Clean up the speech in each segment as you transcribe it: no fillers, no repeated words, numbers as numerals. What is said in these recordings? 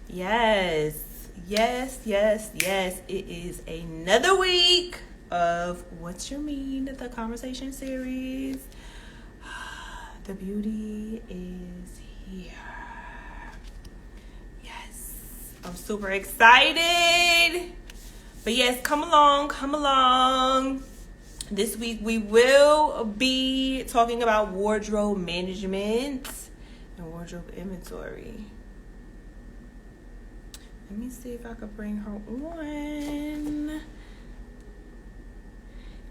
Yes, yes. It is another week of What's Your Mean, the conversation series. The beauty is here. Yes, I'm super excited. But yes, come along, come along. This week we will be talking about wardrobe management and wardrobe inventory. Let me see if I could bring her on.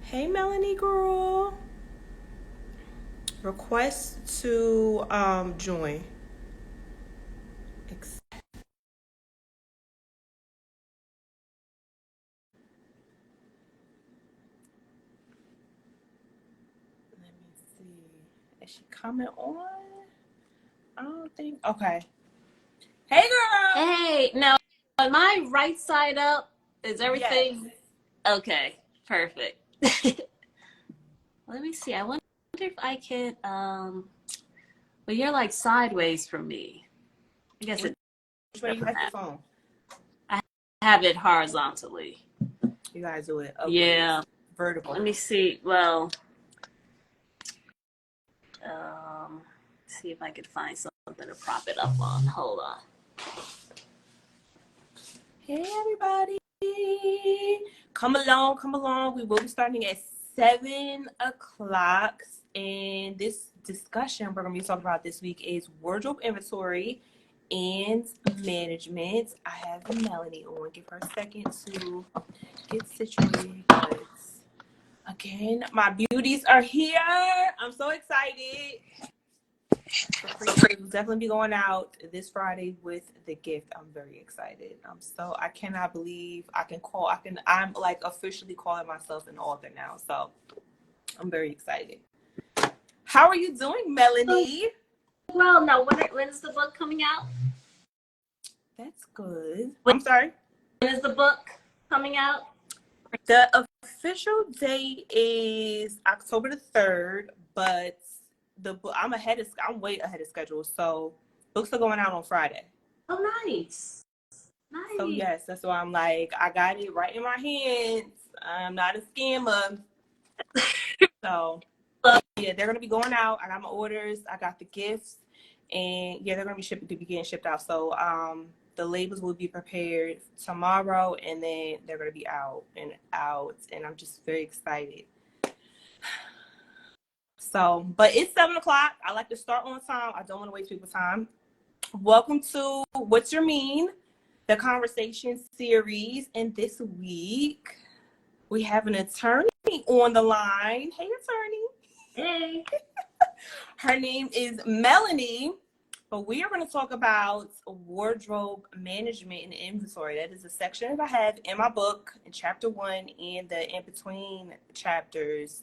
Hey, Melanie girl. Request to join. Let me see. Is she coming on? I don't think. Okay. Hey, girl. Hey, now am I right side up? Is Yes. everything okay? Perfect. Let me see. I wonder if I could well you're like sideways from me. I guess Which it way you doesn't like the matter. phone? I have it horizontally. You guys do it upwards, Yeah. vertical. Let me see. Well, um see if I could find something to prop it up on. Hold on. Hey, everybody. Come along, come along. We will be starting at 7 o'clock. And this discussion we're going to be talking about this week is wardrobe inventory and management. I have Melanie on. Give her a second to get situated. Again, my beauties are here. I'm so excited. We'll definitely be going out this Friday with the gift. I'm very excited. I cannot believe I'm like officially calling myself an author now. So I'm very excited. How are you doing, Melanie? Well, no, when is the book coming out? That's good. When I'm sorry. is the book coming out? The official date is October the 3rd, but I'm way ahead of schedule. So books are going out on Friday. Oh, nice. So Nice. yes, that's why I'm like, I got it right in my hands. I'm not a scammer. So yeah, they're gonna be going out. I got my orders, I got the gifts, and yeah, they're gonna be getting shipped out. So the labels will be prepared tomorrow, and then they're gonna be out, and I'm just very excited. So, but it's 7 o'clock. I like to start on time. I don't want to waste people's time. Welcome to What's Your Mean, the conversation series, and this week we have an attorney on the line. Hey, attorney. Hey. Her name is Melanie, but we are going to talk about wardrobe management and inventory. That is a section that I have in my book in chapter 1, and the in between chapters.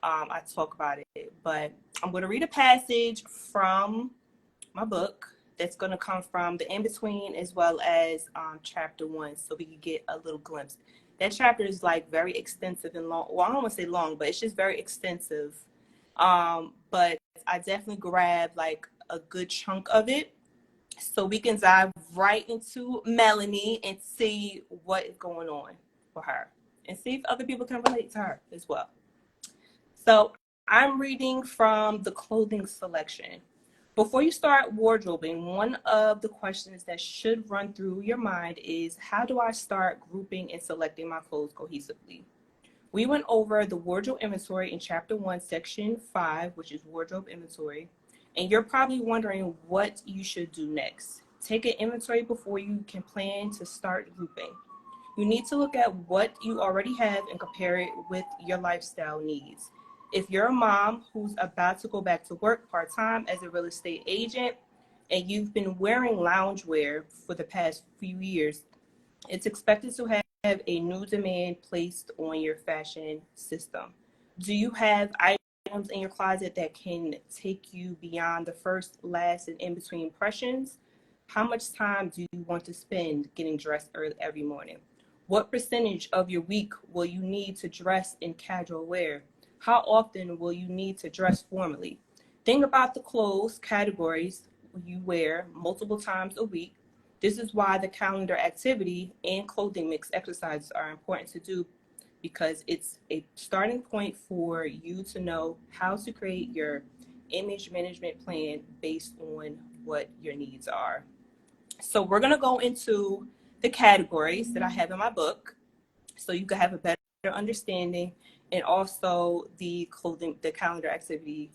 I talk about it, but I'm going to read a passage from my book that's going to come from the in between as well as chapter 1, so we can get a little glimpse. That chapter is like very extensive and long. Well, I don't want to say long, but it's just very extensive. But I definitely grabbed like a good chunk of it, so we can dive right into Melanie and see what is going on for her, and see if other people can relate to her as well. So I'm reading from the clothing selection. Before you start wardrobing, one of the questions that should run through your mind is, how do I start grouping and selecting my clothes cohesively? We went over the wardrobe inventory in chapter 1, section 5, which is wardrobe inventory. And you're probably wondering what you should do next. Take an inventory before you can plan to start grouping. You need to look at what you already have and compare it with your lifestyle needs. If you're a mom who's about to go back to work part-time as a real estate agent and you've been wearing loungewear for the past few years, it's expected to have a new demand placed on your fashion system. Do you have items in your closet that can take you beyond the first, last, and in between impressions? How much time do you want to spend getting dressed every morning? What percentage of your week will you need to dress in casual wear? How often will you need to dress formally? Think about the clothes categories you wear multiple times a week. This is why the calendar activity and clothing mix exercises are important to do, because it's a starting point for you to know how to create your image management plan based on what your needs are. So we're going to go into the categories that I have in my book so you can have a better understanding, and also the calendar activity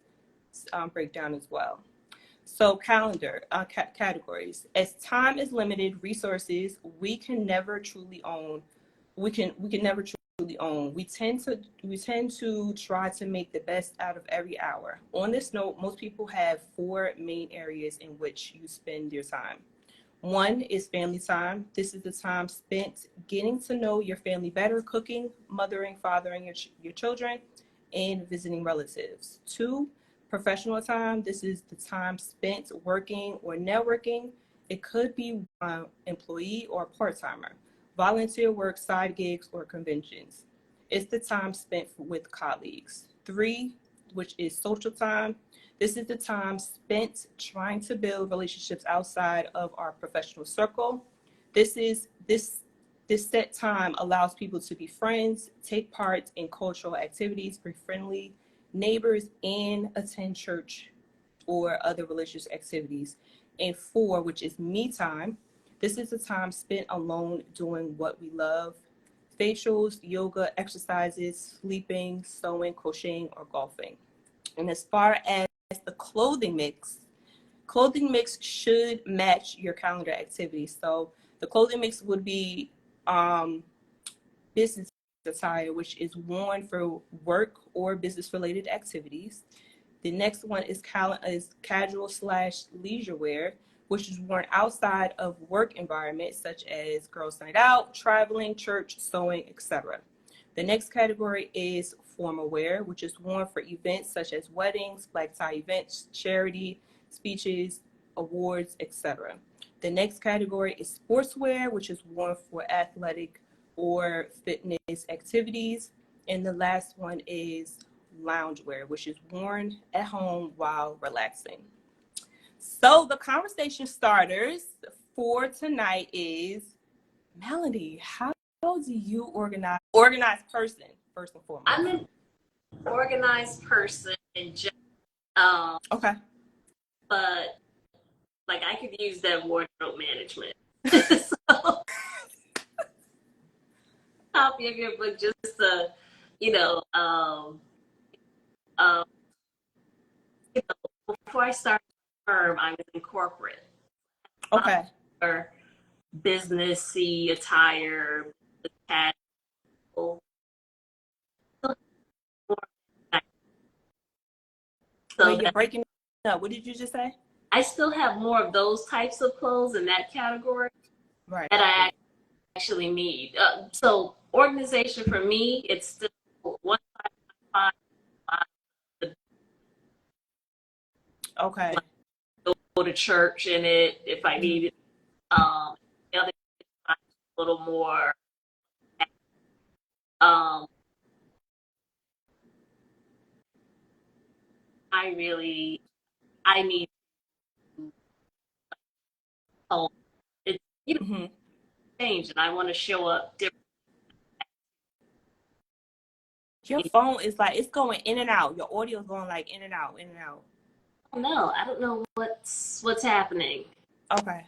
breakdown as well. So calendar categories. As time is limited, resources we can never truly own. We can never truly own. We tend to try to make the best out of every hour. On this note, most people have four main areas in which you spend your time. One is family time. This is the time spent getting to know your family better, cooking, mothering, fathering your children, and visiting relatives. Two, professional time. This is the time spent working or networking. It could be employee or part-timer, volunteer work, side gigs, or conventions. It's the time spent with colleagues. Three, which is social time. This is the time spent trying to build relationships outside of our professional circle. This set time allows people to be friends, take part in cultural activities, be friendly neighbors, and attend church or other religious activities. And four, which is me time. This is the time spent alone doing what we love: facials, yoga, exercises, sleeping, sewing, crocheting, or golfing. And as far as the clothing mix should match your calendar activities. So the clothing mix would be business attire, which is worn for work or business related activities. The next one is casual slash leisure wear, which is worn outside of work environments such as girls' night out, traveling, church, sewing, etc. The next category is formal wear, which is worn for events such as weddings, black tie events, charity, speeches, awards, etc. The next category is sportswear, which is worn for athletic or fitness activities. And the last one is loungewear, which is worn at home while relaxing. So the conversation starters for tonight is, Melanie, how do you organize person first and foremost? I'm an organized person in general, Okay. but like I could use that wardrobe management. So, copy of your book, just you know, um, um, before I started the firm, I was in corporate. Okay. Or businessy attire, casual. So Wait, you're breaking up. What did you just say? I still have more of those types of clothes in that category Right. that I actually need. So organization for me, it's still one size fits Okay. go to church in it if I need it. The other a little more. Um, I need help. It's Mm-hmm. change, and I want to show up different. Your phone is like, it's going in and out. Your audio is going like in and out, in and out. I don't know what's happening. Okay.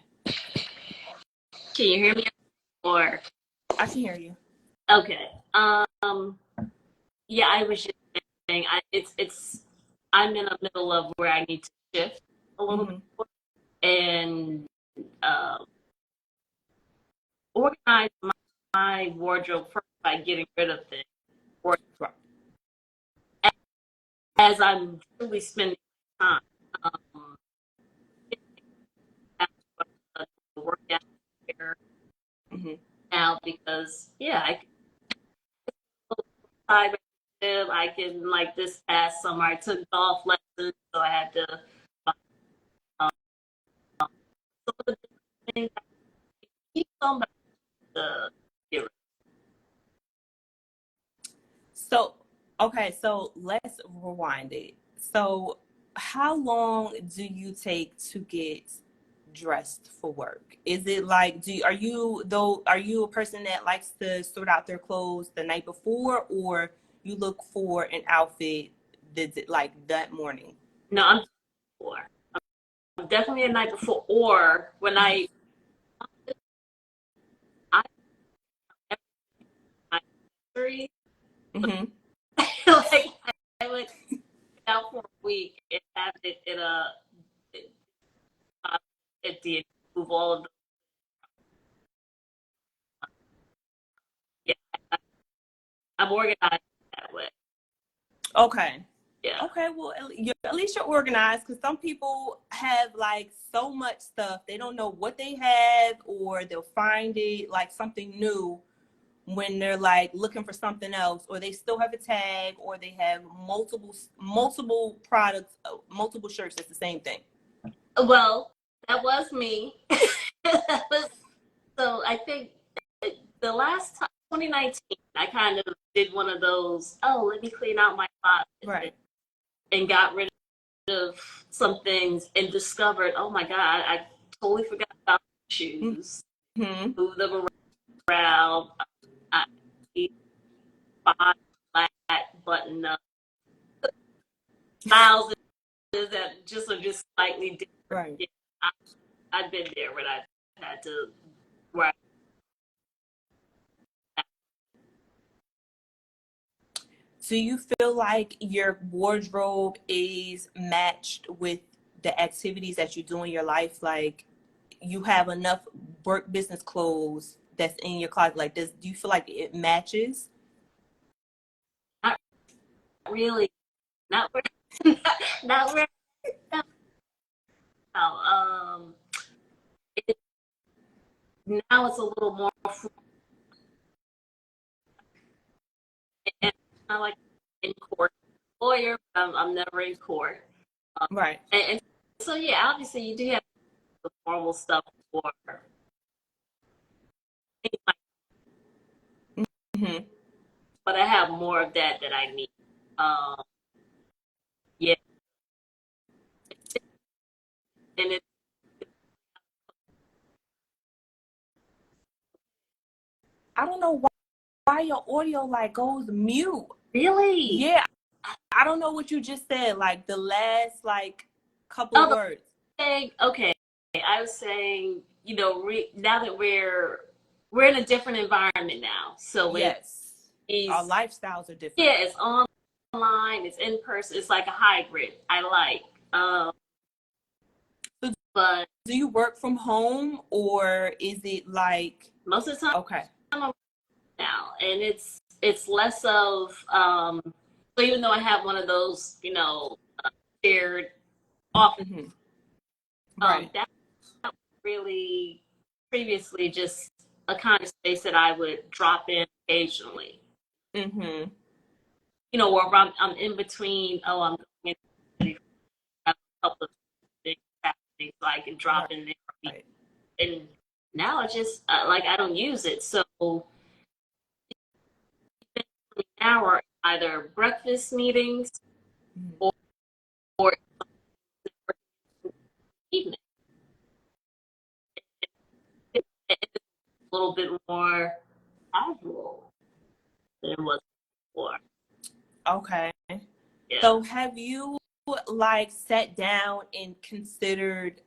Can you hear me? Or I can hear you. okay. Yeah, I was just saying, I'm in the middle of where I need to shift a little bit and organize my wardrobe first by getting rid of things, or as I'm truly spending time. Um, work down here now because I can I can, like, this past summer I took golf lessons, so I had to um, some of the things I keep somebody to get rid of. So, okay, so let's rewind it. So, how long do you take to get dressed for work? Is it like, are you a person that likes to sort out their clothes the night before, or you look for an outfit that's like that morning? No, I'm before. I'm definitely a night before, or when I my history, Mm-hmm. like I would get out for a week and have it in at the move all of the yeah. I'm organized that way. Okay. Yeah. Okay, well, at least you're organized, because some people have like so much stuff, they don't know what they have, or they'll find it like something new when they're like looking for something else, or they still have a tag, or they have multiple products, multiple shirts that's the same thing. Well, that was me. So I think the last time, 2019, I kind of did one of those, oh, let me clean out my closet. Right. And got rid of some things and discovered, oh my God, I totally forgot about shoes. Mm-hmm. Move them around. I five black button up styles that just are just slightly different. Right. Yeah, I've been there when I had to where Do you feel like your wardrobe is matched with the activities that you do in your life? Like, you have enough work business clothes that's in your closet? Like, do you feel like it matches? not really, not where, not where now. It, now it's a little more, and I like in court lawyer. I'm never in court. Right. And so yeah, obviously you do have the formal stuff for things like, Mm-hmm. but I have more of that I need. Um, yeah, and it I don't know why your audio like goes mute. really. Yeah, I don't know what you just said. Like the last like couple of Oh, words. okay. I was saying, now that we're in a different environment now, so Yes, our it's lifestyles are different. yeah, it's online, it's in person, it's like a hybrid. I like, So but do you work from home, or is it like, most of the time okay? I'm now, and it's less of so even though I have one of those shared office, Mm-hmm. Right. that was really previously just a kind of space that I would drop in occasionally, Mm-hmm. where I'm in between. Oh, I'm going to have a couple of things happening, so I can drop in there. Right. And now it's just like I don't use it, so now are either breakfast meetings Mm-hmm. or evening. It's a little bit more casual than it was before. Okay. Yeah. So have you like sat down and considered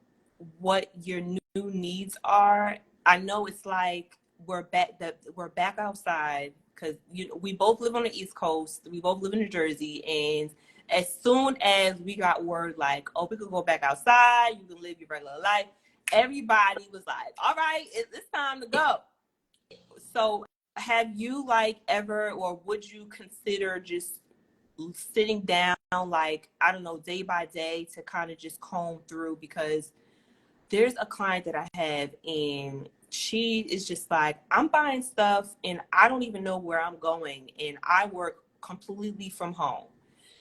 what your new needs are? I know it's like we're back outside, because we both live on the East Coast. We both live in New Jersey, and as soon as we got word like, oh, we could go back outside, you can live your regular life, everybody was like, all right, it's time to go. So have you like ever, or would you consider just sitting down, like, I don't know, day by day, to kind of just comb through? Because there's a client that I have, and she is just like, I'm buying stuff and I don't even know where I'm going, and I work completely from home.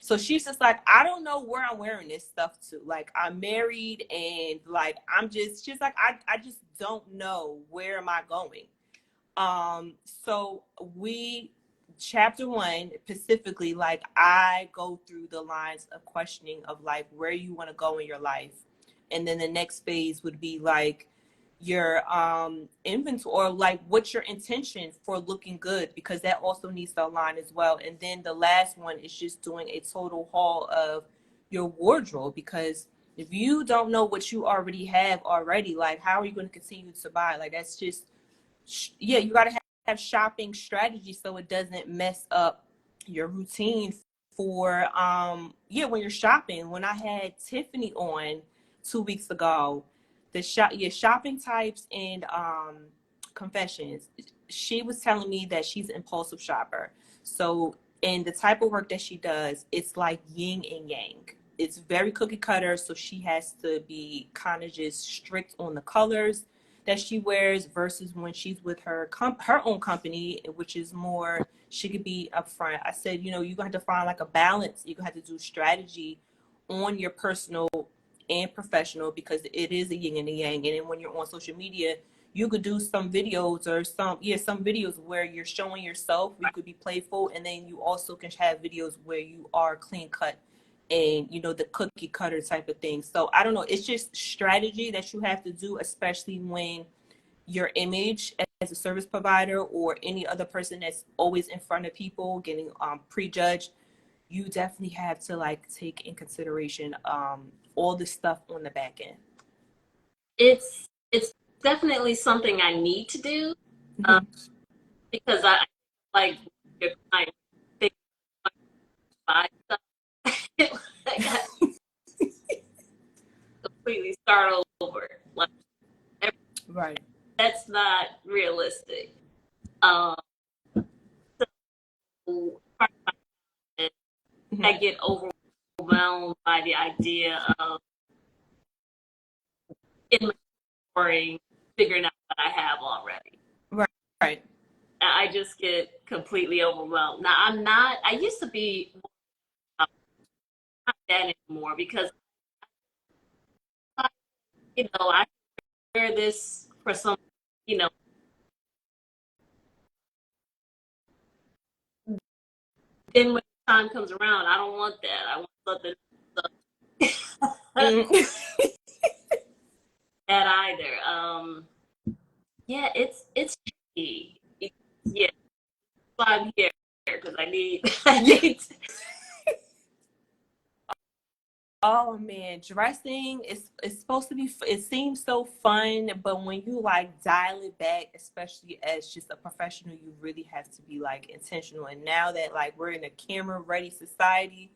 So she's just like, I don't know where I'm wearing this stuff to. Like, I'm married, and like, she's like, I just don't know, where am I going. So chapter one specifically, like, I go through the lines of questioning of like where you want to go in your life. And then the next phase would be like your inventory, or like what's your intention for looking good, because that also needs to align as well. And then the last one is just doing a total haul of your wardrobe, because if you don't know what you already have already, like how are you going to continue to buy? Like that's just, yeah, you got to have shopping strategy so it doesn't mess up your routine for yeah, when you're shopping. When I had Tiffany on 2 weeks ago, the shopping types and confessions, she was telling me that she's an impulsive shopper. So and the type of work that she does, it's like yin and yang. It's very cookie cutter, so she has to be kind of just strict on the colors that she wears, versus when she's with her own company, which is more, she could be upfront. I said, you know, you're going to have to find like a balance. You're going to have to do strategy on your personal and professional, because it is a yin and a yang. And then when you're on social media, you could do some videos or some videos where you're showing yourself, you could be playful, and then you also can have videos where you are clean cut and, you know, the cookie cutter type of thing. So I don't know, it's just strategy that you have to do, especially when your image as a service provider or any other person that's always in front of people getting prejudged. You definitely have to like take in consideration all the stuff on the back end. It's definitely something I need to do, because I like your client think buy stuff. Like I completely start over. Like Right. that's not realistic. So I get overwhelmed by the idea of inventorying, figuring out what I have already. Right. I just get completely overwhelmed. Now I used to be not that anymore, because you know, I wear this for some, you know, then when time comes around, I don't want that. I want something that either. Yeah, it's tricky. Yeah, so I'm here because I need I need to, Oh man, dressing is supposed to be. It seems so fun, but when you like dial it back, especially as just a professional, you really have to be like intentional. And now that like we're in a camera ready society,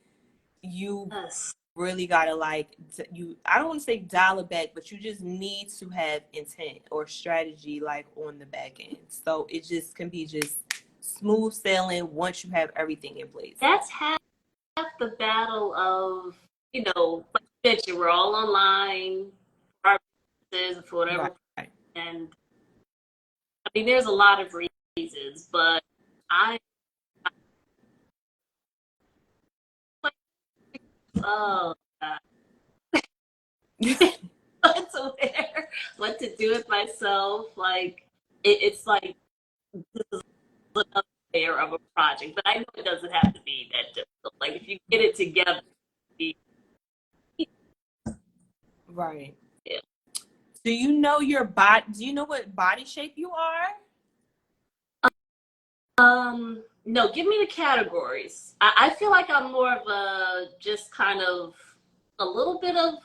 you yes. really gotta like you. I don't want to say dial it back, but you just need to have intent or strategy like on the back end. So it just can be just smooth sailing once you have everything in place. That's half the battle of, you know, like you mentioned, we're all online for our businesses, for whatever. Right. And I mean, there's a lot of reasons, but I, oh, God. What to wear, what to do with myself. Like, it's like, this is another layer of a project, but I know it doesn't have to be that difficult. Like, if you get it together, be, Right. yeah. Do you know your body? Do you know what body shape you are? No, give me the categories. I feel like I'm more of a just kind of a little bit of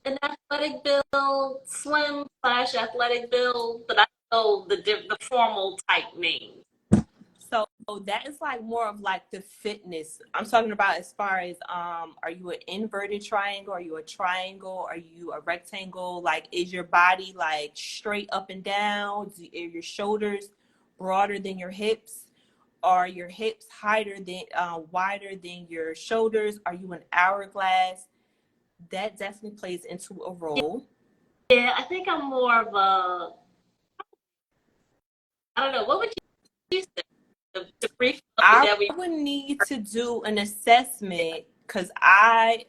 an athletic build, slim slash athletic build, but I know the formal type name. So that is like more of like the fitness. I'm talking about as far as are you an inverted triangle? Are you a triangle? Are you a rectangle? Like is your body like straight up and down? Are your shoulders broader than your hips? Are your hips wider than your shoulders? Are you an hourglass? That definitely plays into a role. Yeah, I think I'm more of a, I don't know, what would you say? The brief I that we, would need to do an assessment because I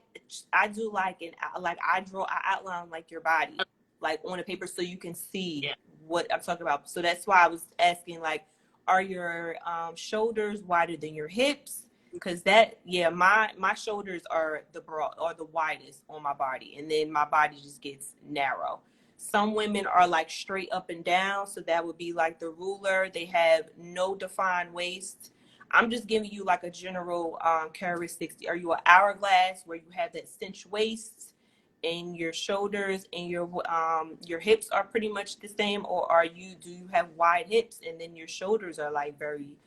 do like I outline like your body like on a paper so you can see yeah. what I'm talking about. So that's why I was asking like, are your shoulders wider than your hips? Because that, yeah, my shoulders are the broad or the widest on my body, and then my body just gets narrow. Some women are like straight up and down, so that would be like the ruler. They have no defined waist. I'm just giving you like a general characteristics. Are you an hourglass where you have that cinched waist and your shoulders and your hips are pretty much the same, or do you have wide hips and then your shoulders are like very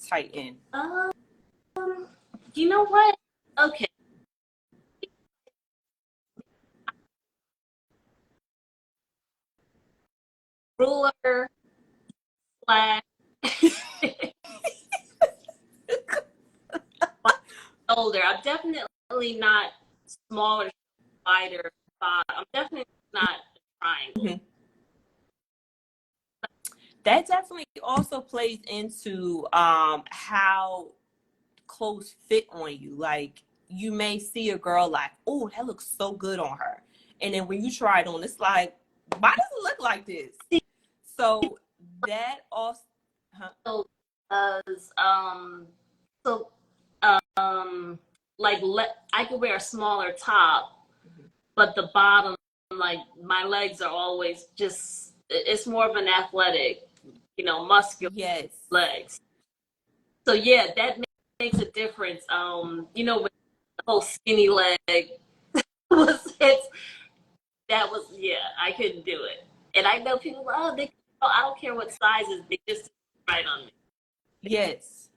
tight in? You know what? Okay. Ruler slash shoulder. I'm definitely not smaller, wider. I'm definitely not a triangle. Mm-hmm. That definitely also plays into how clothes fit on you. Like you may see a girl like, oh, that looks so good on her, and then when you try it on, it's like, why does it look like this? So that also, So, so like I could wear a smaller top, but the bottom, like my legs are always just, it's more of an athletic, muscular yes, legs. So yeah, that makes a difference. With the whole skinny leg was it, that was, yeah, I couldn't do it. And I know people, I don't care what sizes, they just right on me. yes.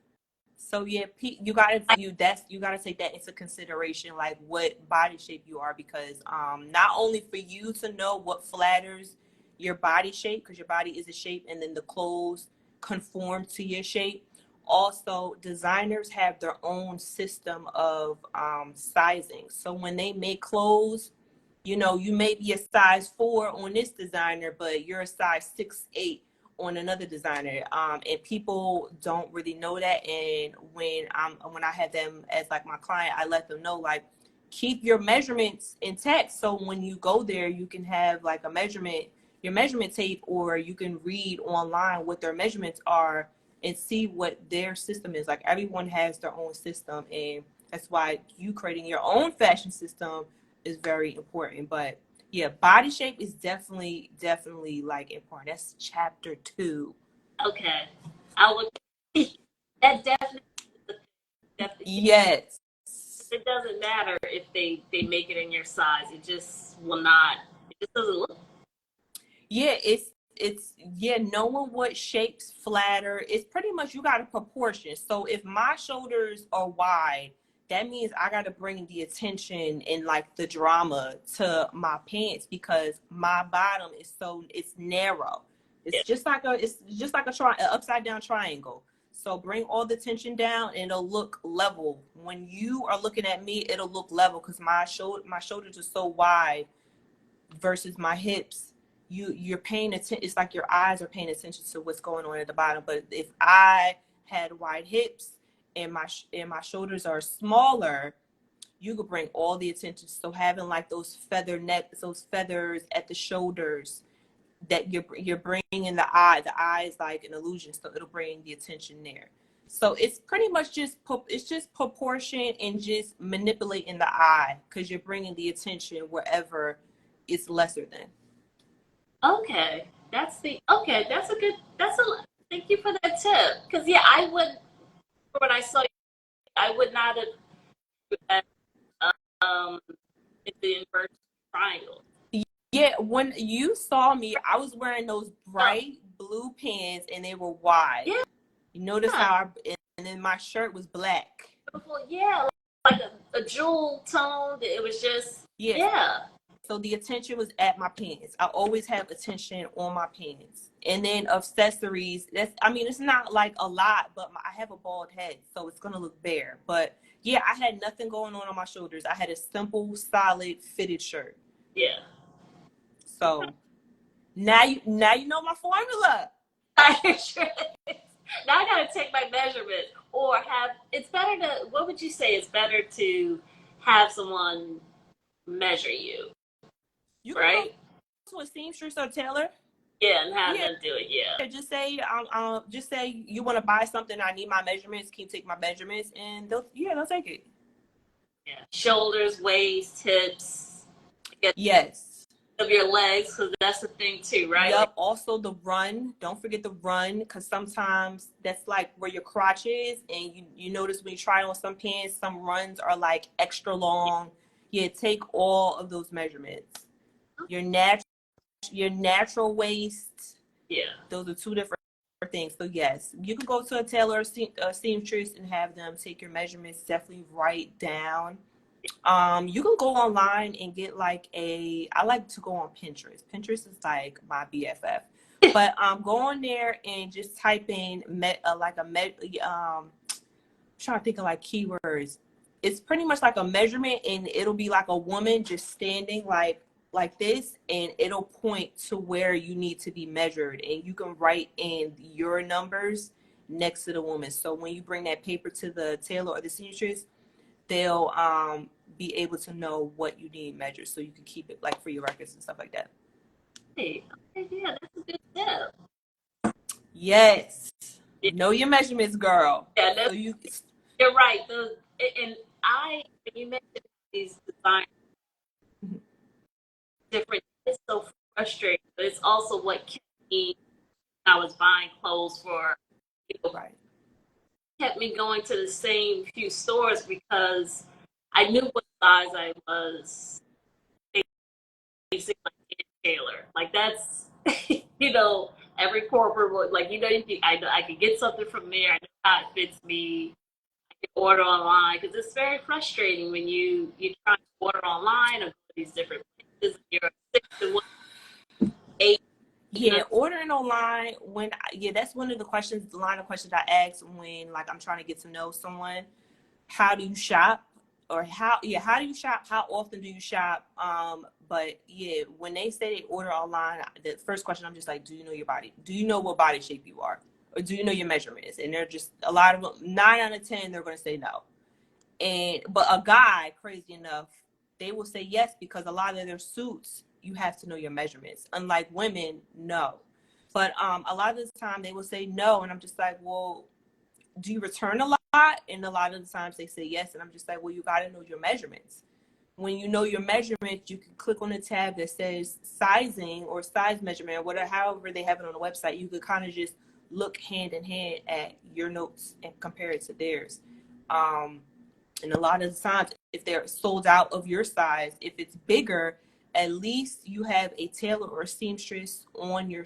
So yeah, you gotta take that into consideration, like what body shape you are, because not only for you to know what flatters your body shape, because your body is a shape, and then the clothes conform to your shape. Also, designers have their own system of sizing. So when they make clothes, you may be a size 4 on this designer, but you're a size 6'8" on another designer, and people don't really know that. And when I had them as like my client, I let them know, like, keep your measurements intact, so when you go there you can have like your measurement tape, or you can read online what their measurements are and see what their system is. Like, everyone has their own system, and that's why you creating your own fashion system is very important. But yeah, body shape is definitely like important. That's chapter 2. Okay. I would, that definitely, Yes. it doesn't matter if they make it in your size. It just will not, it just doesn't look. Yeah, it's yeah, knowing what shapes flatter. It's pretty much, you got a proportion. So if my shoulders are wide, that means I got to bring the attention and like the drama to my pants, because my bottom it's narrow. Yeah. It's just like an upside down triangle. So bring all the tension down and it'll look level. When you are looking at me, it'll look level, because my shoulders are so wide versus my hips. You're paying attention. It's like your eyes are paying attention to what's going on at the bottom. But if I had wide hips and my shoulders are smaller, you could bring all the attention. So having like those those feathers at the shoulders, that you're bringing in the eye is like an illusion, so it'll bring the attention there. So it's pretty much just proportion and just manipulating the eye, because you're bringing the attention wherever it's lesser than. Okay. That's a, thank you for that tip. Because, yeah, when I saw you, I would not have, um, the inverted triangle. Yeah, when you saw me, I was wearing those bright blue pants and they were wide. Yeah. You notice how and then my shirt was black. Beautiful. Yeah, like a jewel tone. It was just, Yes. yeah. So the attention was at my pants. I always have attention on my pants. And then accessories, it's not like a lot, but I have a bald head, so it's going to look bare. But yeah, I had nothing going on my shoulders. I had a simple, solid, fitted shirt. Yeah. So now you know my formula. Now I gotta take my measurement, or it's better to, what would you say, it's better to have someone measure you, You can right? go to a seamstress or tailor. Yeah, and have Yeah, them do it. Yeah. just say you want to buy something. I need my measurements. Can you take my measurements? And they'll take it. Yeah. Shoulders, waist, hips. Yes. Of your legs, because that's the thing too, right? Yup. Also the run. Don't forget the run, because sometimes that's like where your crotch is, and you notice when you try on some pants, some runs are like extra long. Yeah, take all of those measurements. Your natural waist. Yeah. Those are two different things. So yes, you can go to a tailor, seamstress, and have them take your measurements. Definitely write down. You can go online and get I like to go on Pinterest. Pinterest is like my BFF. But go on there and just type in trying to think of like keywords. It's pretty much like a measurement, and it'll be like a woman just standing like this, and it'll point to where you need to be measured, and you can write in your numbers next to the woman. So when you bring that paper to the tailor or the seamstress, they'll be able to know what you need measured, so you can keep it like for your records and stuff like that. Hey, okay, yeah, that's a good tip. Yes. Yeah. Know your measurements, girl. Yeah, So you're right. When you mentioned these design different, it's so frustrating, but it's also what kept me when I was buying clothes for, right. kept me going to the same few stores, because I knew what size I was basically like in Taylor. Like that's every corporate would like I could get something from there. I know how it fits me. I can order online, because it's very frustrating when you try to order online or go to these different places and you're 6 to 1, 8. Yeah, ordering online that's one of the line of questions I ask when like I'm trying to get to know someone. How do you shop? Or how do you shop? How often do you shop? But yeah, when they say they order online, the first question I'm just like, do you know your body? Do you know what body shape you are? Or do you know your measurements? And they're just a lot of them, 9 out of 10, they're gonna say no. But a guy, crazy enough, they will say yes, because a lot of their suits, you have to know your measurements. Unlike women, no. But a lot of the time they will say no, and I'm just like, well, do you return a lot? And a lot of the times they say yes, and I'm just like, well, you got to know your measurements. When you know your measurements, you can click on the tab that says sizing or size measurement, or whatever, however they have it on the website. You could kind of just look hand in hand at your notes and compare it to theirs. And a lot of the times, if they're sold out of your size, if it's bigger, at least you have a tailor or a seamstress on your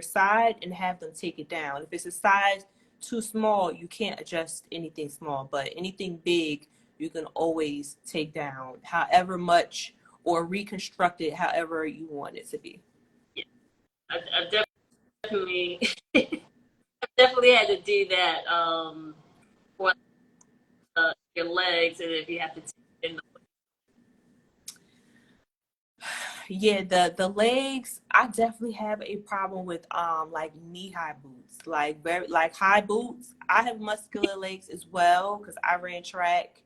side, and have them take it down. If it's a size too small, you can't adjust anything small, but anything big, you can always take down however much, or reconstruct it however you want it to be. Yeah, I've definitely, I've definitely had to do that for your legs, and if you have to take in Yeah, the legs, I definitely have a problem with like knee-high boots, like very like high boots. I have muscular legs as well, because I ran track.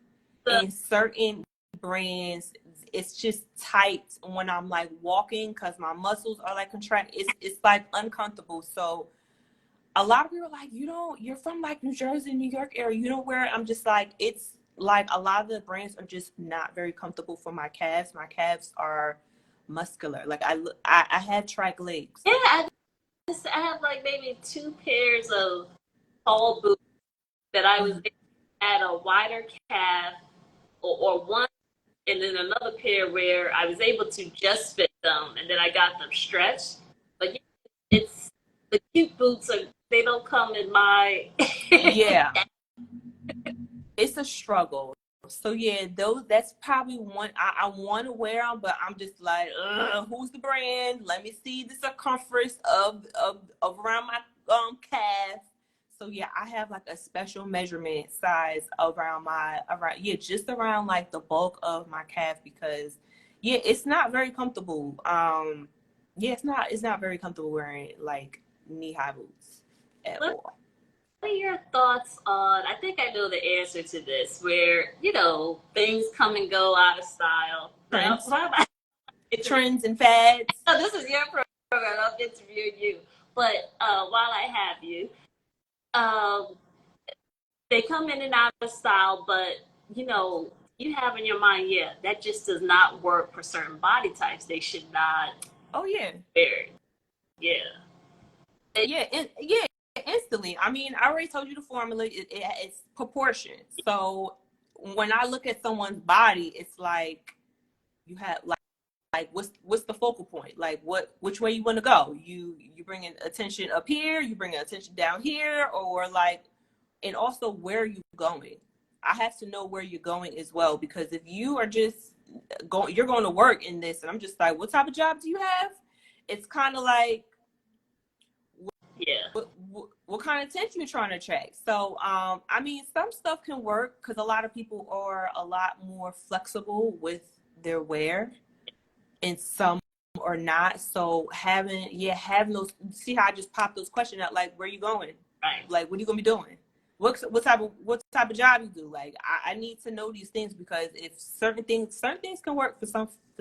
the And certain brands, it's just tight when I'm like walking, because my muscles are like contract. It's like uncomfortable. So a lot of people are like, you're from like New Jersey, New York area, you don't wear it. I'm just like, it's like a lot of the brands are just not very comfortable for my calves. My calves are muscular. Like I have track legs. yeah, I have like maybe 2 pairs of tall boots that I was able to add a wider calf, or one, and then another pair where I was able to just fit them, and then I got them stretched. But yeah, it's the cute boots they don't come in my Yeah, it's a struggle. So yeah, that's probably one I want to wear them, but I'm just like, who's the brand? Let me see the circumference of around my calf. So yeah, I have like a special measurement size around just around like the bulk of my calf, because yeah, it's not very comfortable. Yeah, it's not very comfortable wearing like knee-high boots at What all. are your thoughts on? I think I know the answer to this, where things come and go out of style. Now, Trends, what about trends and fads. oh, this is your I'm interviewing you. But while I have you, um, they come in and out of style, but you have in your mind, yeah, that just does not work for certain body types. They should not Oh yeah. wear it. Yeah. Yeah, instantly. I mean, I already told you the formula. It's proportion. So when I look at someone's body, it's like you have like what's the focal point? Like which way you want to go? You bringing attention up here, you bringing attention down here, or like, and also where are you going? I have to know where you're going as well, because if you are just you're going to work in this, and I'm just like, what type of job do you have? It's kind of like, Yeah. what kind of attention you're trying to attract. So I mean, some stuff can work because a lot of people are a lot more flexible with their wear, and some are not. So having those, see how I just popped those questions out, like, where you going? Right. Like, what are you gonna be doing? What type of job you do? Like, I need to know these things, because if certain things can work for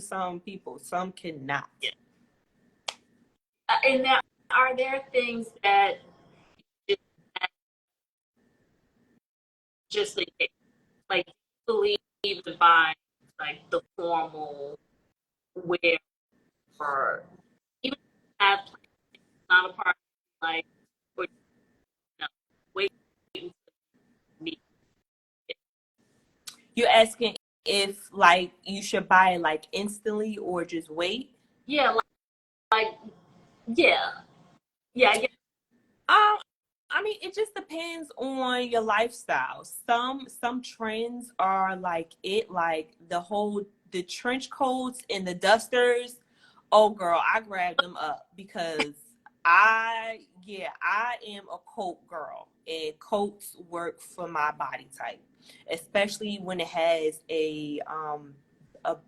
some people, some cannot. Yeah. And now, are there things that just like believe in buying like the formal wear, or even have not a part, like, or wait to meet? You're asking if like you should buy it like instantly or just wait? Yeah, like yeah, yeah. I guess. I mean, it just depends on your lifestyle. Some trends are like the trench coats and the dusters. Oh girl, I grab them up, because I am a coat girl, and coats work for my body type, especially when it has a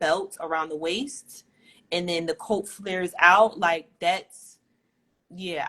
belt around the waist, and then the coat flares out like that's, yeah,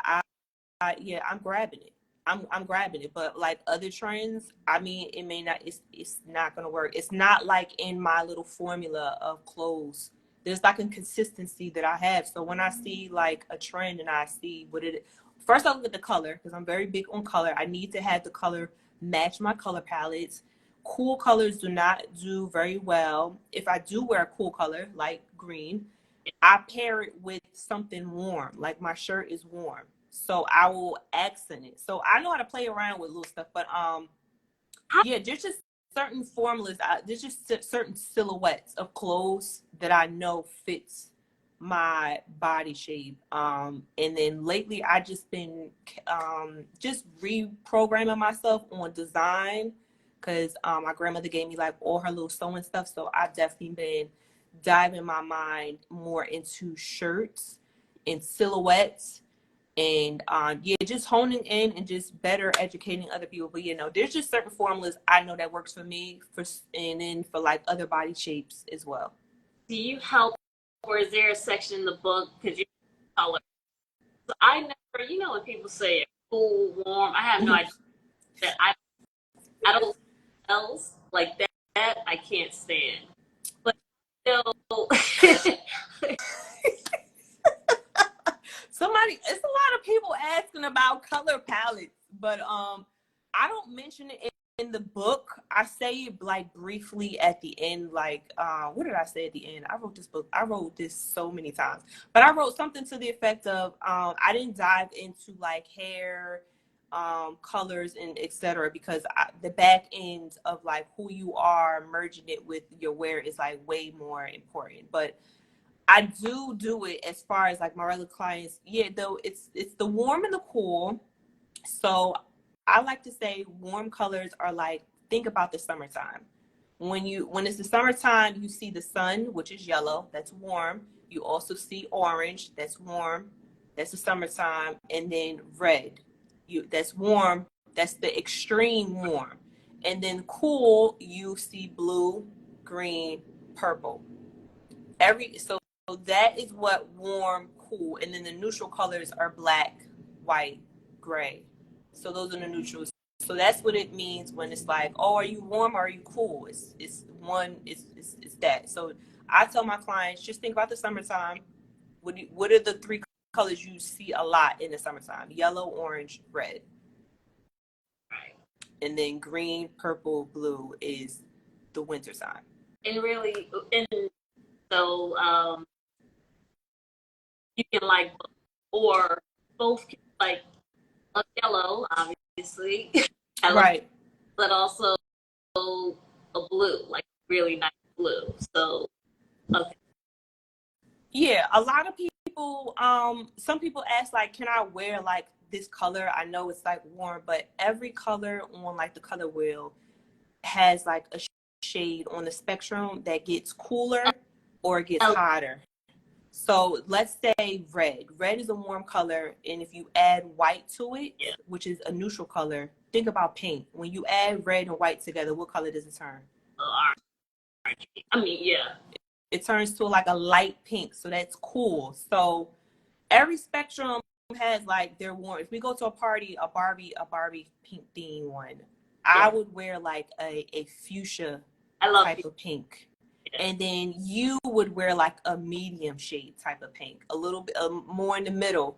I'm grabbing it. I'm grabbing it. But like other trends, I mean, it may not. It's not gonna work. It's not like in my little formula of clothes. There's like a consistency that I have. So when I see like a trend and I see what it, first I look at the color, because I'm very big on color. I need to have the color match my color palettes. Cool colors do not do very well. If I do wear a cool color like green, I pair it with something warm, like my shirt is warm, so I will accent it. So I know how to play around with little stuff, but yeah, there's just certain formulas. There's just certain silhouettes of clothes that I know fits my body shape. And then lately I just been just reprogramming myself on design, because my grandmother gave me like all her little sewing stuff. So I've definitely been diving my mind more into shirts and silhouettes, and yeah, just honing in and just better educating other people. But there's just certain formulas I know that works for me, and then for like other body shapes as well. Do you help, or is there a section in the book, because you color? So I never, when people say cool, warm, I have no idea that I don't else like that I can't stand. But It's a lot of people asking about color palettes, but I don't mention it in the book. I say it like briefly at the end. Like, what did I say at the end? I wrote this so many times, but I wrote something to the effect of, I didn't dive into like hair colors and etc., because the back end of like who you are, merging it with your wear, is like way more important. But I do it as far as like my regular clients. Yeah, though it's the warm and the cool. So I like to say warm colors are like, think about the summertime. When it's the summertime, you see the sun, which is yellow, that's warm. You also see orange, that's warm. That's the summertime. And then red, that's warm. That's the extreme warm. And then cool, you see blue, green, purple. So that is what warm, cool, and then the neutral colors are black, white, gray. So those are the neutrals. So that's what it means when it's like, oh, are you warm or are you cool? It's that. So I tell my clients, just think about the summertime. What are the three colors you see a lot in the summertime: yellow, orange, red. Right. And then green, purple, blue is the winter sign. And really, and so you can like, or both can like a yellow, obviously, Right. but also a blue, like really nice blue. So, okay. Yeah, a lot of people, some people ask, like, can I wear like this color? I know it's like warm, but every color on like the color wheel has like a shade on the spectrum that gets cooler or it gets hotter. So let's say red. Red is a warm color, and if you add white to it, Yeah. which is a neutral color, think about pink. When you add red and white together, what color does it turn? Orange. I mean, yeah. It turns to like a light pink, so that's cool. So every spectrum has like their warm. If we go to a party, a Barbie pink theme one, I would wear like a fuchsia type of pink. Yeah. And then you would wear like a medium shade type of pink, a little bit more in the middle.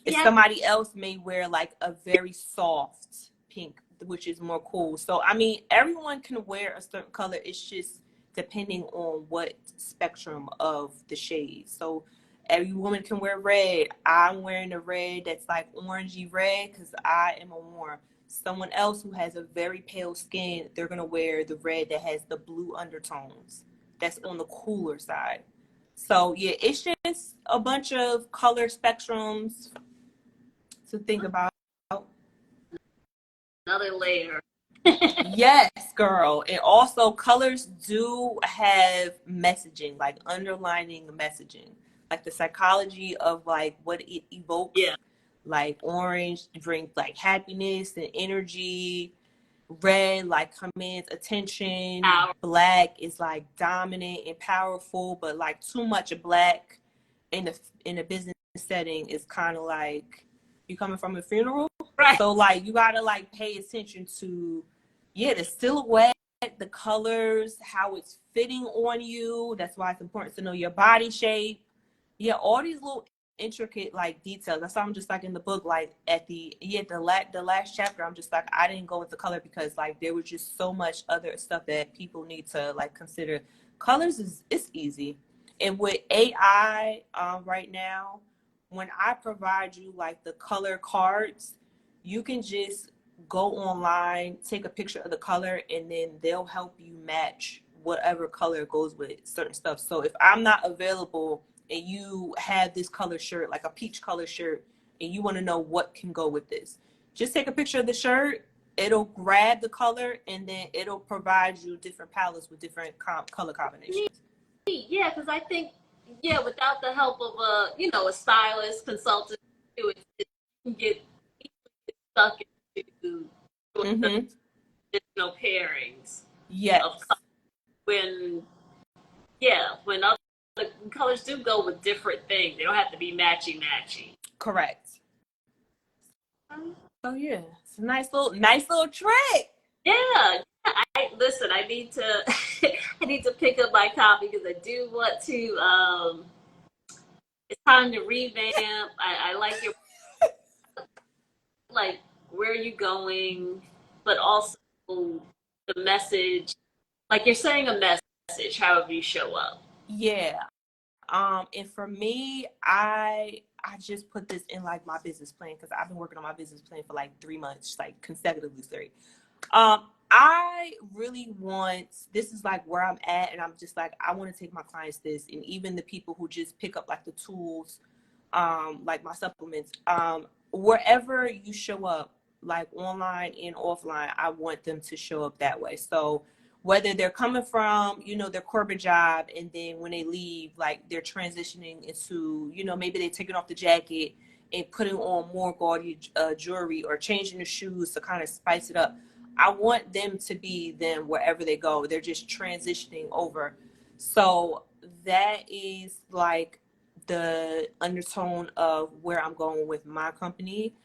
Yeah. Somebody else may wear like a very soft pink, which is more cool. So I mean, everyone can wear a certain color. It's just depending on what spectrum of the shade. So every woman can wear red. I'm wearing a red that's like orangey red because I am a warm. Someone else who has a very pale skin, they're going to wear the red that has the blue undertones. That's on the cooler side. So yeah, it's just a bunch of color spectrums to think about. Another layer. Yes, girl. And also colors do have messaging, like underlining messaging, like the psychology of like what it evokes. Yeah. Like orange brings like happiness and energy. Red like commands attention. Power. Black is like dominant and powerful, but like too much black in a business setting is kind of like you coming from a funeral. Right. So like you gotta like pay attention to the silhouette, the colors, how it's fitting on you. That's why it's important to know your body shape. Yeah, all these little intricate like details. That's why I'm just like in the book, like at the last chapter, I'm just like I didn't go into color because like there was just so much other stuff that people need to like consider. Colors it's easy. And with AI right now, when I provide you like the color cards, you can just go online, take a picture of the color, and then they'll help you match whatever color goes with certain stuff. So if I'm not available and you have this color shirt, like a peach color shirt, and you want to know what can go with this, just take a picture of the shirt. It'll grab the color, and then it'll provide you different palettes with different color combinations. Yeah, because I think, without the help of a stylist, consultant, it can get stuck into additional pairings. Yes. When other colors do go with different things, they don't have to be matchy. Correct. Oh yeah, it's a nice little trick. Yeah. I need to I need to pick up my copy because I do want to it's time to revamp. I like your like where are you going, but also the message. Like you're saying a message, however you show up. Yeah. And for me, I just put this in like my business plan because I've been working on my business plan for like 3 months, like consecutively 3. I really want, this is like where I'm at, and I'm just like, I want to take my clients this, and even the people who just pick up like the tools, like my supplements, wherever you show up, like online and offline, I want them to show up that way. So whether they're coming from, their corporate job, and then when they leave, like they're transitioning into, maybe they're taking off the jacket and putting on more gaudy jewelry, or changing the shoes to kind of spice it up. I want them to be them wherever they go. They're just transitioning over. So that is like the undertone of where I'm going with my company.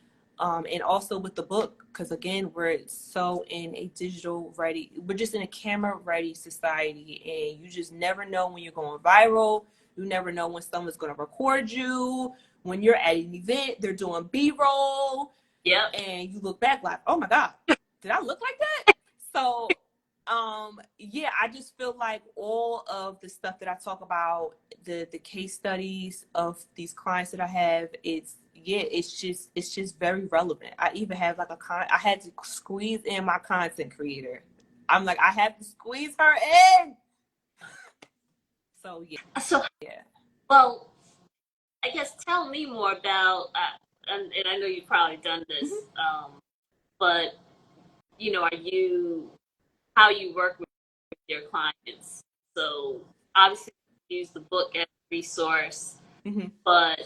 And also with the book, because again, we're so in a digital ready, we're just in a camera ready society, and you just never know when you're going viral. You never know when someone's going to record you. When you're at an event, they're doing B-roll. Yep. And you look back like, oh my God, did I look like that? So, yeah, I just feel like all of the stuff that I talk about, the case studies of these clients that I have, it's just very relevant. I even have like I had to squeeze in my content creator. I'm like, I have to squeeze her in. So So, yeah. well, I guess tell me more about, and I know you've probably done this, but how you work with your clients. So obviously, you use the book as a resource, but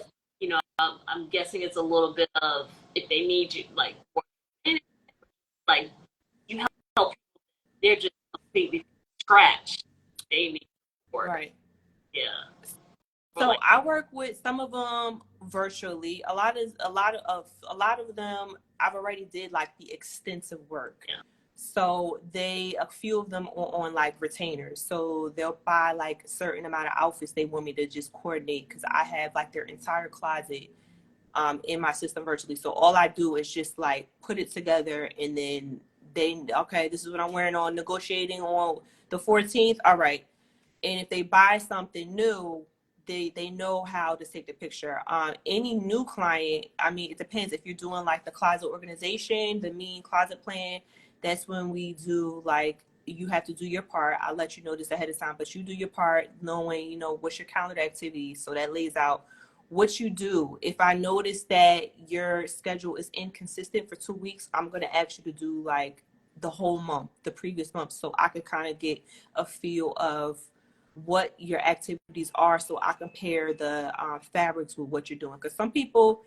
I'm guessing it's a little bit of if they need you, like you help people, they're just completely scratched. They need support. Right. Yeah. So I work with some of them virtually. A lot of them I've already did like the extensive work. Yeah. So a few of them are on like retainers. So they'll buy like a certain amount of outfits they want me to just coordinate because I have like their entire closet in my system virtually. So all I do is just like put it together and then okay, this is what I'm wearing on negotiating on the 14th. All right. And if they buy something new, they know how to take the picture. Any new client, I mean, it depends. If you're doing like the closet organization, the MIIEN closet plan, that's when we do like, you have to do your part. I'll let you know this ahead of time, but you do your part knowing, what's your calendar activities. So that lays out what you do. If I notice that your schedule is inconsistent for 2 weeks, I'm going to ask you to do like the whole month, the previous month, so I could kind of get a feel of what your activities are, so I compare the fabrics with what you're doing. Because some people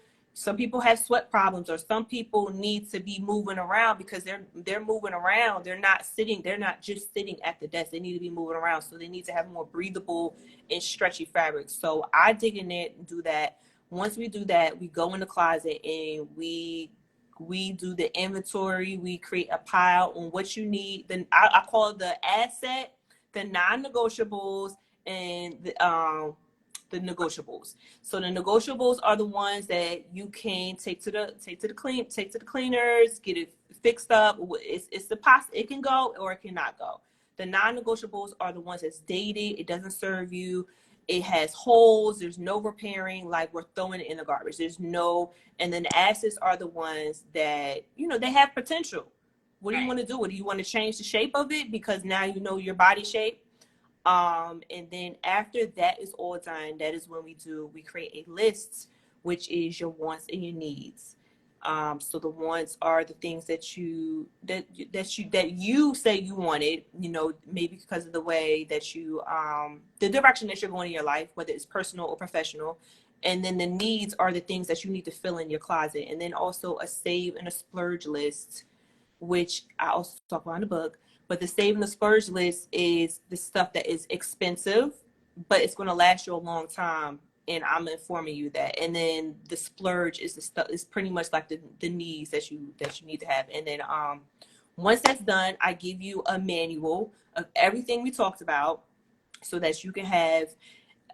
have sweat problems, or some people need to be moving around because they're moving around. They're not just sitting at the desk. They need to be moving around, so they need to have more breathable and stretchy fabrics. So I dig in it and do that. Once we do that, we go in the closet and we do the inventory. We create a pile on what you need. Then I call it the asset, the non-negotiables, and the negotiables. So the negotiables are the ones that you can take to the cleaners, get it fixed up. It's the it can go or it cannot go. The non-negotiables are the ones that's dated. It doesn't serve you. It has holes. There's no repairing. Like, we're throwing it in the garbage. And then the assets are the ones that, they have potential. What do you want to do? Do you want to change the shape of it because now you know your body shape? And then after that is all done, that is when we create a list, which is your wants and your needs. So the wants are the things that you say you wanted, maybe because of the way that the direction that you're going in your life, whether it's personal or professional. And then the needs are the things that you need to fill in your closet. And then also a save and a splurge list, which I also talk about in the book. But the save and the splurge list is the stuff that is expensive, but it's going to last you a long time. And I'm informing you that. And then the splurge is the stuff, is pretty much like the needs that you need to have. And then once that's done, I give you a manual of everything we talked about so that you can have.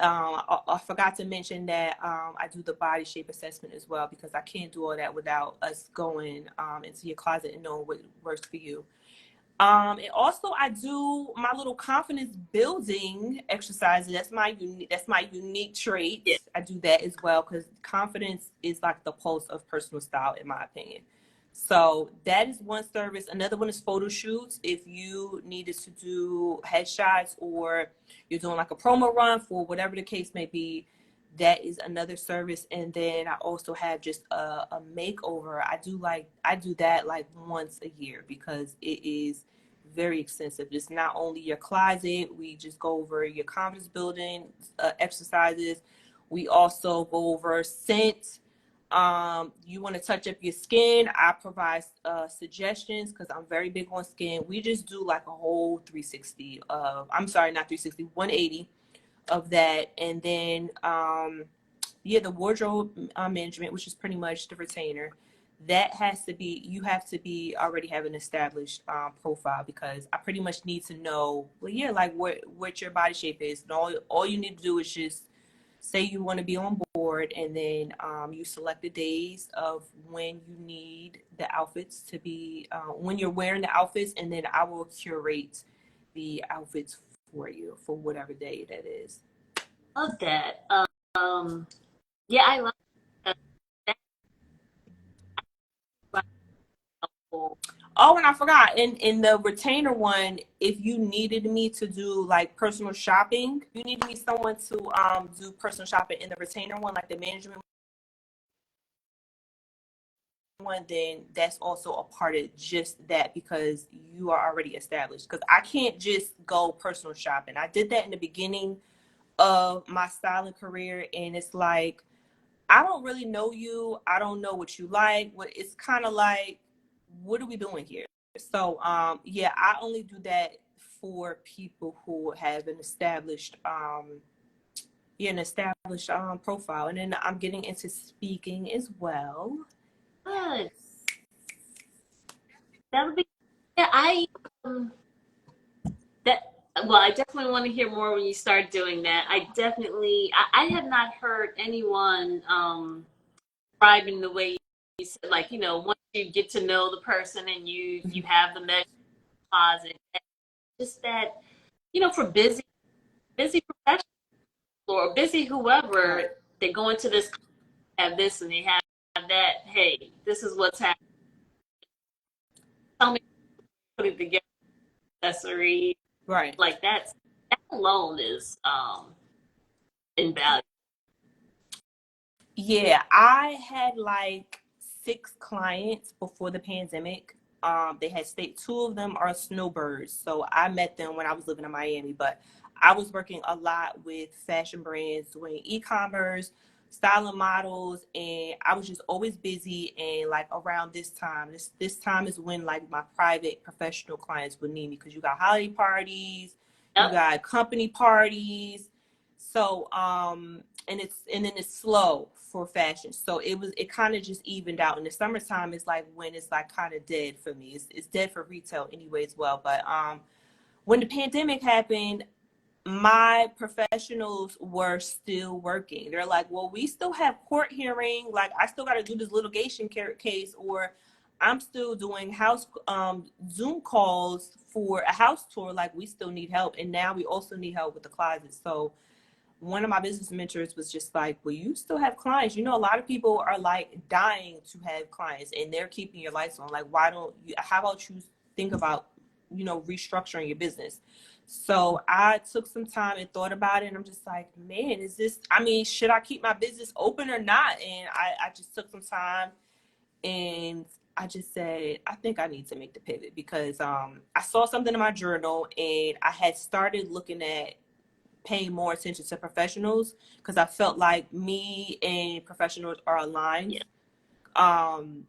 I forgot to mention that I do the body shape assessment as well, because I can't do all that without us going into your closet and knowing what works for you. And also I do my little confidence building exercises. That's my unique trait. Yeah. I do that as well because confidence is like the pulse of personal style, in my opinion. So that is one service. Another one is photo shoots. If you needed to do headshots or you're doing like a promo run for whatever the case may be, that is another service. And then I also have just a makeover. I do that like once a year because it is very extensive. It's not only your closet. We just go over your confidence building exercises. We also go over scent. You want to touch up your skin, I provide suggestions because I'm very big on skin. We just do like a whole 360 of, I'm sorry, not 360, 180 of that. And then the wardrobe management, which is pretty much the retainer, that has to be, you have to be already have an established profile, because I pretty much need to know, like what your body shape is. And all you need to do is just say you want to be on board, and then you select the days of when you need the outfits to be, when you're wearing the outfits, and then I will curate the outfits for you for whatever day that is. Love that. Yeah, I love that. That's helpful. Oh, and I forgot, in the retainer one, if you needed me to do like personal shopping, you needed me someone to do personal shopping in the retainer one, like the management one, then that's also a part of just that, because you are already established. Because I can't just go personal shopping. I did that in the beginning of my styling career, and it's like, I don't really know you. I don't know what you like. What it's kind of like, what are we doing here? So yeah, I only do that for people who have an established profile. And then I'm getting into speaking as well. Good. That would be, yeah, um, that, well, I definitely want to hear more when you start doing that. I have not heard anyone, describing the way you said, like, once you get to know the person and you have the measure closet, just that, for busy professionals or busy whoever, Right. they go into this, have this and they have that. Hey, this is what's happening. Tell me, put it together, accessory, Right. like that alone is invaluable. Yeah, I had like 6 clients before the pandemic. They had stayed. 2 of them are snowbirds, so I met them when I was living in Miami. But I was working a lot with fashion brands, doing e-commerce, styling models, and I was just always busy. And like around this time is when like my private professional clients would need me, because you got holiday parties, you Yep. got company parties. So and then it's slow for fashion. So it kind of just evened out. In the summertime, it's like when it's like kind of dead for me. It's dead for retail anyway as well. But when the pandemic happened, my professionals were still working. They're like, well, we still have court hearing. Like, I still got to do this litigation case, or I'm still doing house Zoom calls for a house tour. Like, we still need help, and now we also need help with the closet. So one of my business mentors was just like, well, you still have clients. A lot of people are like dying to have clients, and they're keeping your lights on. Like, why don't you, how about you think about, restructuring your business? So I took some time and thought about it, and I'm just like, man, should I keep my business open or not? And I just took some time, and I just said, I think I need to make the pivot, because I saw something in my journal, and I had started looking at paying more attention to professionals, because I felt like me and professionals are aligned. Yeah. Um,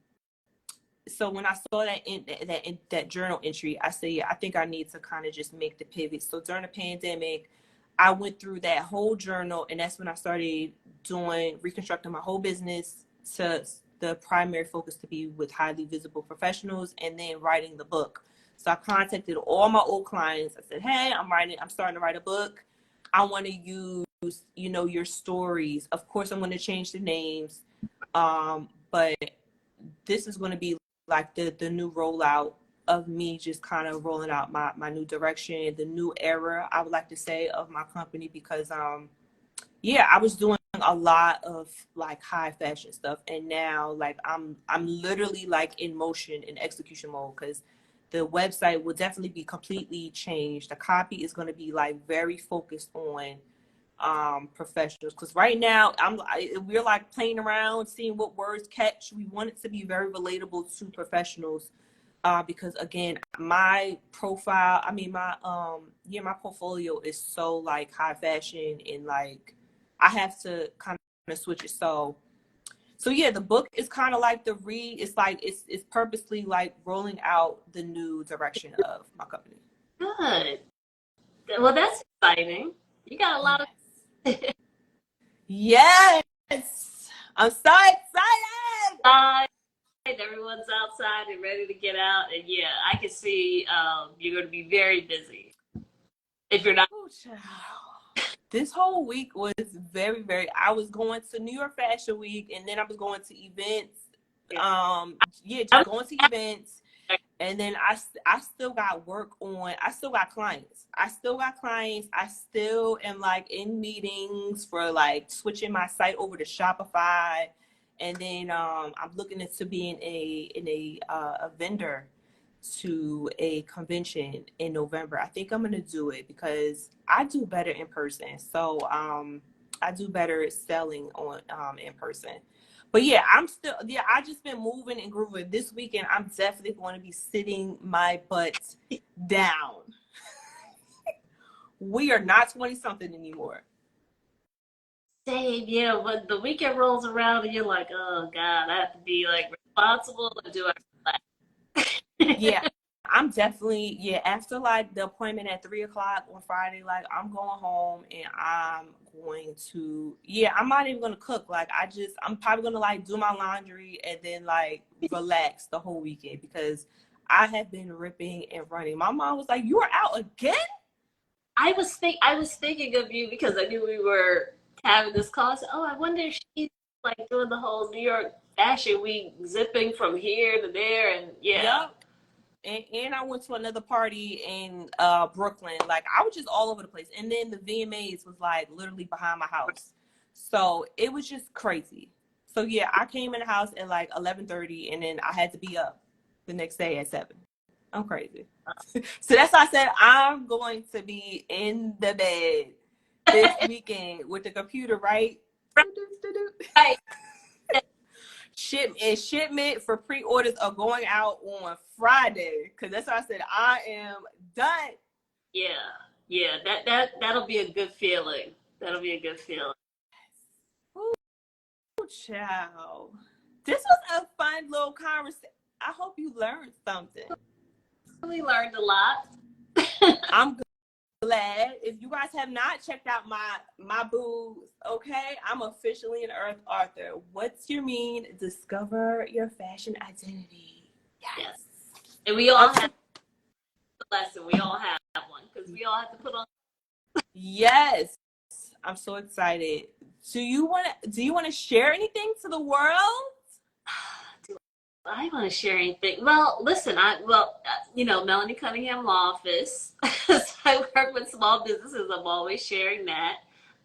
so when I saw that journal entry, I said, yeah, I think I need to kind of just make the pivot. So during the pandemic, I went through that whole journal, and that's when I started reconstructing my whole business to the primary focus to be with highly visible professionals, and then writing the book. So I contacted all my old clients. I said, hey, I'm starting to write a book. I want to use, your stories. Of course, I'm going to change the names. But this is going to be like the new rollout of me, just kind of rolling out my new direction, the new era, I would like to say, of my company, because yeah, I was doing a lot of like high fashion stuff, and now like I'm literally like in motion, in execution mode, because the website will definitely be completely changed. The copy is going to be like very focused on professionals, because right now we're like playing around, seeing what words catch. We want it to be very relatable to professionals, because again, my profile, my portfolio is so like high fashion, and like I have to kind of switch it. So yeah, the book is kind of like the Reid. It's like it's purposely like rolling out the new direction of my company. Good. Well, that's exciting. You got a lot of. Yes, I'm so excited. Outside, everyone's outside and ready to get out, and yeah, I can see you're going to be very busy if you're not. Oh, child. This whole week was very, very, I was going to New York Fashion Week, and then I was going to events. Just going to events. And then I still got work on. I still got clients. I still am like in meetings for like switching my site over to Shopify. And then I'm looking into being a vendor to a convention in November. I think I'm gonna do it because I do better in person. So I do better selling on in person. But yeah, I just been moving and grooving. This weekend, I'm definitely going to be sitting my butt down. We are not 20 something anymore. Same, yeah. When the weekend rolls around and you're like, oh God, I have to be like responsible and do it. Yeah, I'm definitely, after like the appointment at 3:00 on Friday, like I'm going home and I'm going to, I'm not even going to cook. Like I'm probably going to like do my laundry and then like relax the whole weekend because I have been ripping and running. My mom was like, "You are out again?" I was thinking of you because I knew we were having this call. I said, oh, I wonder if she's like doing the whole New York Fashion Week, zipping from here to there, and yeah. Yep. And I went to another party in Brooklyn. Like I was just all over the place. And then the VMAs was like literally behind my house. So it was just crazy. So yeah, I came in the house at like 11:30 and then I had to be up the next day at 7. I'm crazy. So that's why I said I'm going to be in the bed this weekend with the computer, right? Right. Shipment for pre-orders are going out on Friday because that's why I said I am done. Yeah. That'll be a good feeling. That'll be a good feeling. Ooh, child. This was a fun little conversation. I hope you learned something. We learned a lot. I'm glad. If you guys have not checked out my booths, okay, I'm officially an Earth Author. What's your mean? Discover your fashion identity. Yes. And we all have a lesson. We all have one because we all have to put on. Yes, I'm so excited. Do you want to share anything to the world? Do I want to share anything? Well, listen, Melanie Cunningham Law Office. So I work with small businesses. I'm always sharing that.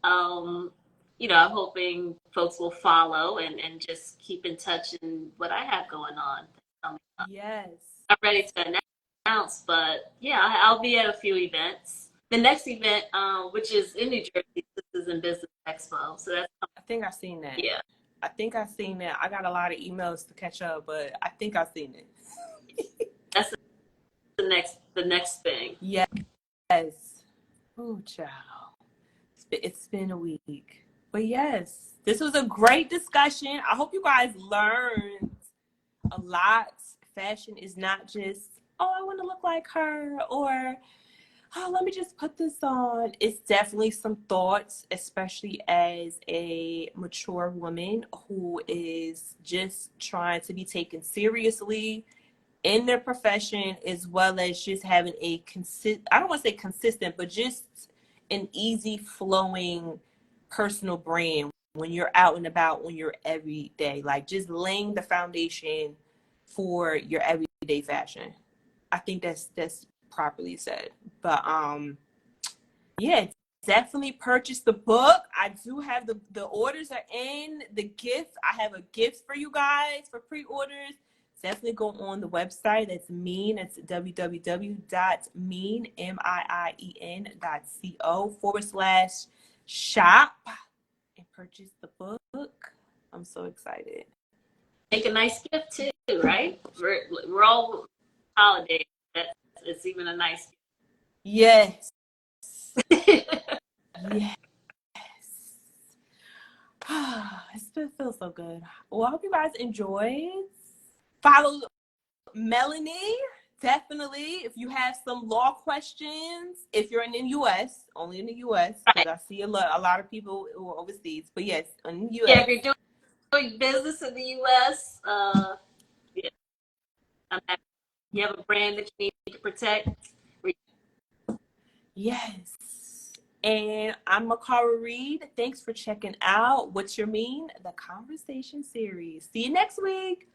I'm hoping folks will follow and just keep in touch in what I have going on. Yes. I'm ready to announce, but yeah, I'll be at a few events. The next event, which is in New Jersey, Citizen Business Expo. So that's I think I've seen that. Yeah. I think I've seen that. I got a lot of emails to catch up, but I think I've seen it. That's the next thing. Yes. Oh, child. It's been a week. But yes, this was a great discussion. I hope you guys learned a lot. Fashion is not just, oh, I want to look like her, or oh, let me just put this on. It's definitely some thoughts, especially as a mature woman who is just trying to be taken seriously in their profession, as well as just having I don't want to say consistent, but just an easy flowing personal brand when you're out and about, when you're everyday, like just laying the foundation for your everyday fashion. I think that's properly said. But yeah, definitely purchase the book. I do have the orders are in. The gift, I have a gift for you guys for pre-orders. Definitely go on the website. That's MIIEN. It's www.miien.co/shop and purchase the book. I'm so excited. Make a nice gift too, right? We're all holiday. It's even a nice gift. Yes. Yes. It feels so good. Well, I hope you guys enjoyed. Follow Melanie, definitely. If you have some law questions, if you're in the U.S., only in the U.S., because Right. I see a lot of people who are overseas. But yes, in the U.S. Yeah, if you're doing business in the U.S., yeah, you have a brand that you need to protect. Yes. And I'm Mikara Reid. Thanks for checking out What's Your Mean, the conversation series. See you next week.